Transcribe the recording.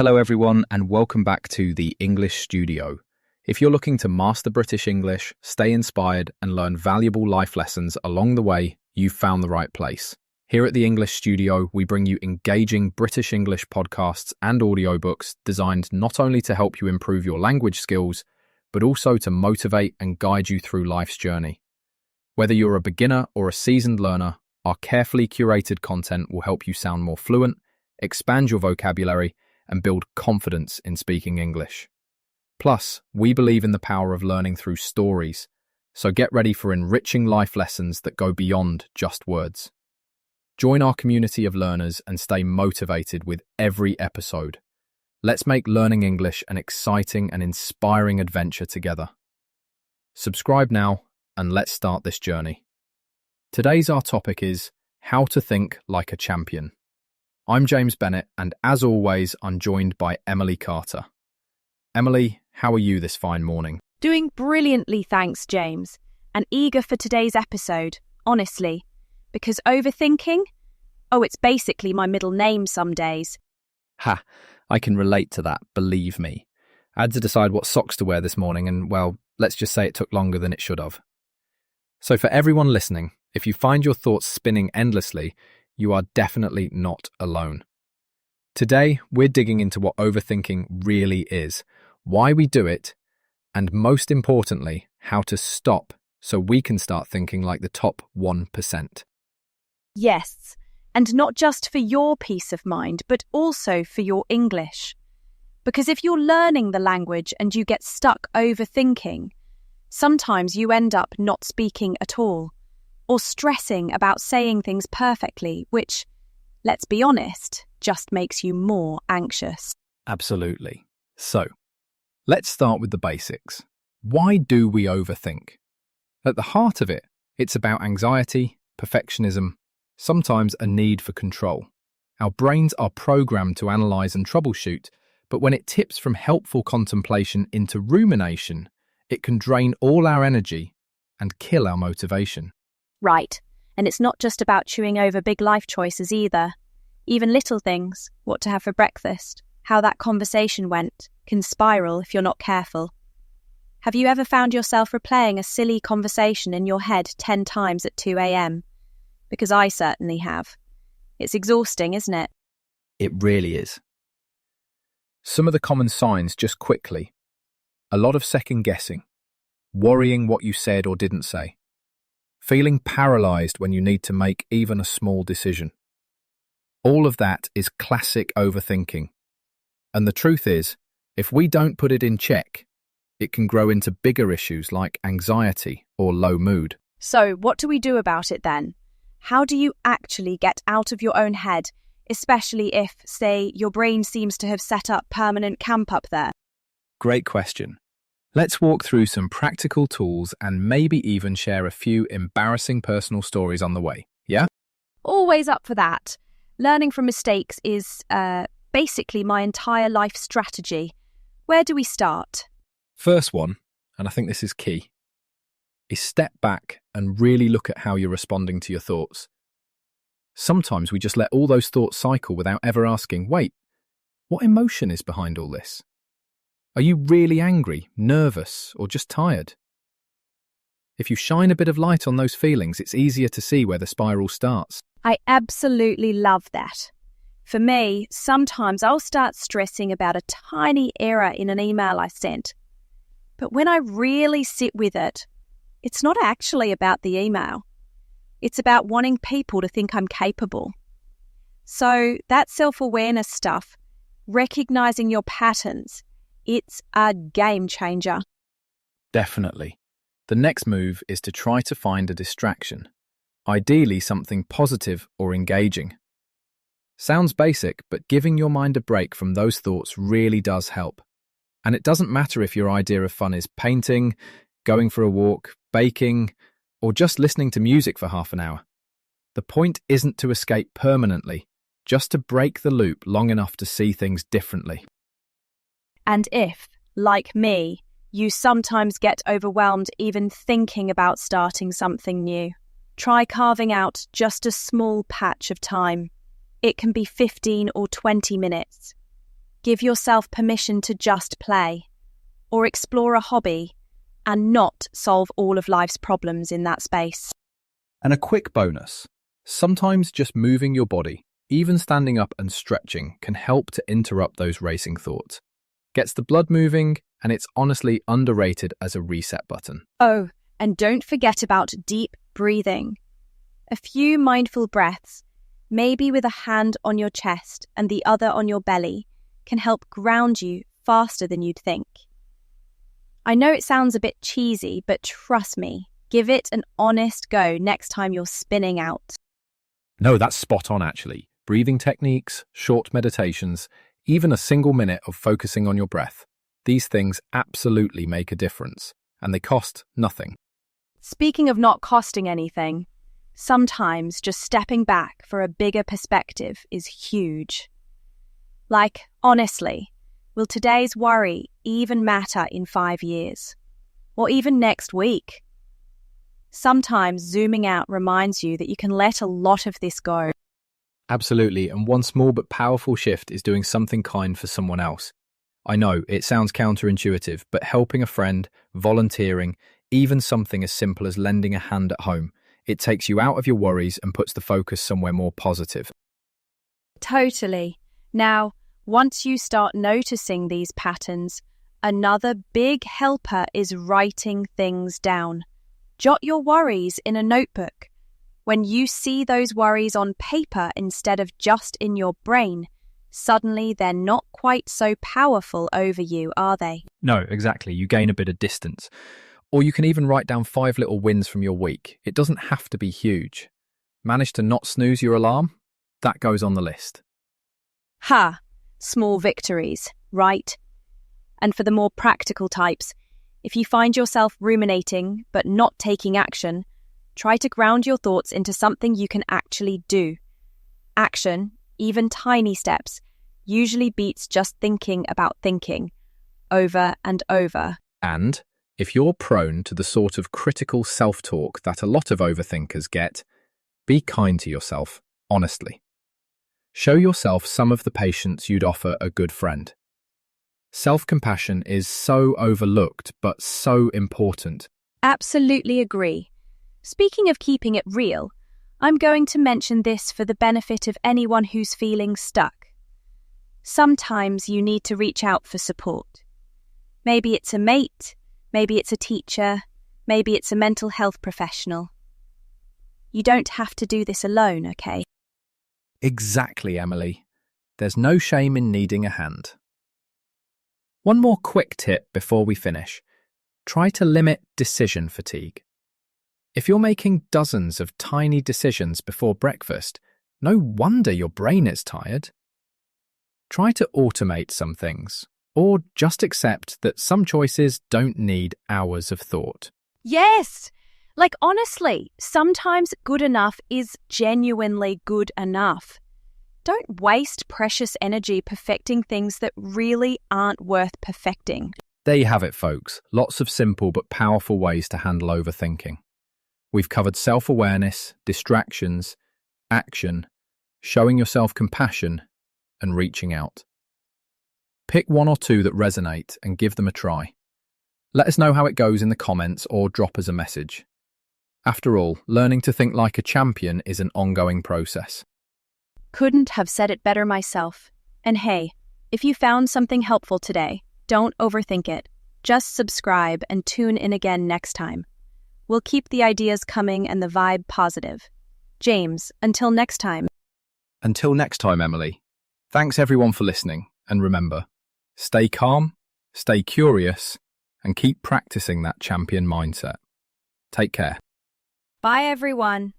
Hello everyone and welcome back to the English Studio. If you're looking to master British English, stay inspired and learn valuable life lessons along the way, you've found the right place. Here at the English Studio, we bring you engaging British English podcasts and audiobooks designed not only to help you improve your language skills, but also to motivate and guide you through life's journey. Whether you're a beginner or a seasoned learner, our carefully curated content will help you sound more fluent, expand your vocabulary, and build confidence in speaking English. Plus, we believe in the power of learning through stories, so get ready for enriching life lessons that go beyond just words. Join our community of learners and stay motivated with every episode. Let's make learning English an exciting and inspiring adventure together. Subscribe now and let's start this journey. Today's our topic is how to think like a champion. I'm James Bennett, and as always, I'm joined by Emily Carter. Emily, how are you this fine morning? Doing brilliantly, thanks, James, and eager for today's episode, honestly, because overthinking? Oh, it's basically my middle name some days. Ha, I can relate to that, believe me. I had to decide what socks to wear this morning, and well, let's just say it took longer than it should have. So for everyone listening, if you find your thoughts spinning endlessly, you are definitely not alone. Today, we're digging into what overthinking really is, why we do it, and most importantly, how to stop so we can start thinking like the top 1%. Yes, and not just for your peace of mind, but also for your English. Because if you're learning the language and you get stuck overthinking, sometimes you end up not speaking at all, or stressing about saying things perfectly, which, let's be honest, just makes you more anxious. Absolutely. So, let's start with the basics. Why do we overthink? At the heart of it, it's about anxiety, perfectionism, sometimes a need for control. Our brains are programmed to analyze and troubleshoot, but when it tips from helpful contemplation into rumination, it can drain all our energy and kill our motivation. Right, and it's not just about chewing over big life choices either. Even little things, what to have for breakfast, how that conversation went, can spiral if you're not careful. Have you ever found yourself replaying a silly conversation in your head 10 times at 2 a.m? Because I certainly have. It's exhausting, isn't it? It really is. Some of the common signs, just quickly. A lot of second guessing, worrying what you said or didn't say, feeling paralyzed when you need to make even a small decision. All of that is classic overthinking. And the truth is, if we don't put it in check, it can grow into bigger issues like anxiety or low mood. So, what do we do about it then? How do you actually get out of your own head, especially if, say, your brain seems to have set up permanent camp up there? Great question. Let's walk through some practical tools and maybe even share a few embarrassing personal stories on the way, yeah? Always up for that. Learning from mistakes is basically my entire life strategy. Where do we start? First one, and I think this is key, is step back and really look at how you're responding to your thoughts. Sometimes we just let all those thoughts cycle without ever asking, wait, what emotion is behind all this? Are you really angry, nervous, or just tired? If you shine a bit of light on those feelings, it's easier to see where the spiral starts. I absolutely love that. For me, sometimes I'll start stressing about a tiny error in an email I sent. But when I really sit with it, it's not actually about the email. It's about wanting people to think I'm capable. So that self-awareness stuff, recognizing your patterns, it's a game changer. Definitely. The next move is to try to find a distraction, ideally something positive or engaging. Sounds basic, but giving your mind a break from those thoughts really does help. And it doesn't matter if your idea of fun is painting, going for a walk, baking, or just listening to music for half an hour. The point isn't to escape permanently, just to break the loop long enough to see things differently. And if, like me, you sometimes get overwhelmed even thinking about starting something new, try carving out just a small patch of time. It can be 15 or 20 minutes. Give yourself permission to just play, or explore a hobby, and not solve all of life's problems in that space. And a quick bonus. Sometimes just moving your body, even standing up and stretching, can help to interrupt those racing thoughts. Gets the blood moving, and it's honestly underrated as a reset button. Oh, and don't forget about deep breathing. A few mindful breaths, maybe with a hand on your chest and the other on your belly, can help ground you faster than you'd think. I know it sounds a bit cheesy, but trust me, give it an honest go next time you're spinning out. No, that's spot on actually. Breathing techniques, short meditations, even a single minute of focusing on your breath. These things absolutely make a difference, and they cost nothing. Speaking of not costing anything, sometimes just stepping back for a bigger perspective is huge. Like, honestly, will today's worry even matter in 5 years? Or even next week? Sometimes zooming out reminds you that you can let a lot of this go. Absolutely, and one small but powerful shift is doing something kind for someone else. I know, it sounds counterintuitive, but helping a friend, volunteering, even something as simple as lending a hand at home, it takes you out of your worries and puts the focus somewhere more positive. Totally. Now, once you start noticing these patterns, another big helper is writing things down. Jot your worries in a notebook. When you see those worries on paper instead of just in your brain, suddenly they're not quite so powerful over you, are they? No, exactly. You gain a bit of distance. Or you can even write down 5 little wins from your week. It doesn't have to be huge. Manage to not snooze your alarm? That goes on the list. Ha! Small victories, right? And for the more practical types, if you find yourself ruminating but not taking action, try to ground your thoughts into something you can actually do. Action, even tiny steps, usually beats just thinking about thinking, over and over. And if you're prone to the sort of critical self-talk that a lot of overthinkers get, be kind to yourself, honestly. Show yourself some of the patience you'd offer a good friend. Self-compassion is so overlooked, but so important. Absolutely agree. Speaking of keeping it real, I'm going to mention this for the benefit of anyone who's feeling stuck. Sometimes you need to reach out for support. Maybe it's a mate, maybe it's a teacher, maybe it's a mental health professional. You don't have to do this alone, okay? Exactly, Emily. There's no shame in needing a hand. One more quick tip before we finish. Try to limit decision fatigue. If you're making dozens of tiny decisions before breakfast, no wonder your brain is tired. Try to automate some things, or just accept that some choices don't need hours of thought. Yes! Like, honestly, sometimes good enough is genuinely good enough. Don't waste precious energy perfecting things that really aren't worth perfecting. There you have it, folks. Lots of simple but powerful ways to handle overthinking. We've covered self-awareness, distractions, action, showing yourself compassion, and reaching out. Pick 1 or 2 that resonate and give them a try. Let us know how it goes in the comments or drop us a message. After all, learning to think like a champion is an ongoing process. Couldn't have said it better myself. And hey, if you found something helpful today, don't overthink it. Just subscribe and tune in again next time. We'll keep the ideas coming and the vibe positive. James, until next time. Until next time, Emily. Thanks everyone for listening, and remember, stay calm, stay curious, and keep practicing that champion mindset. Take care. Bye, everyone.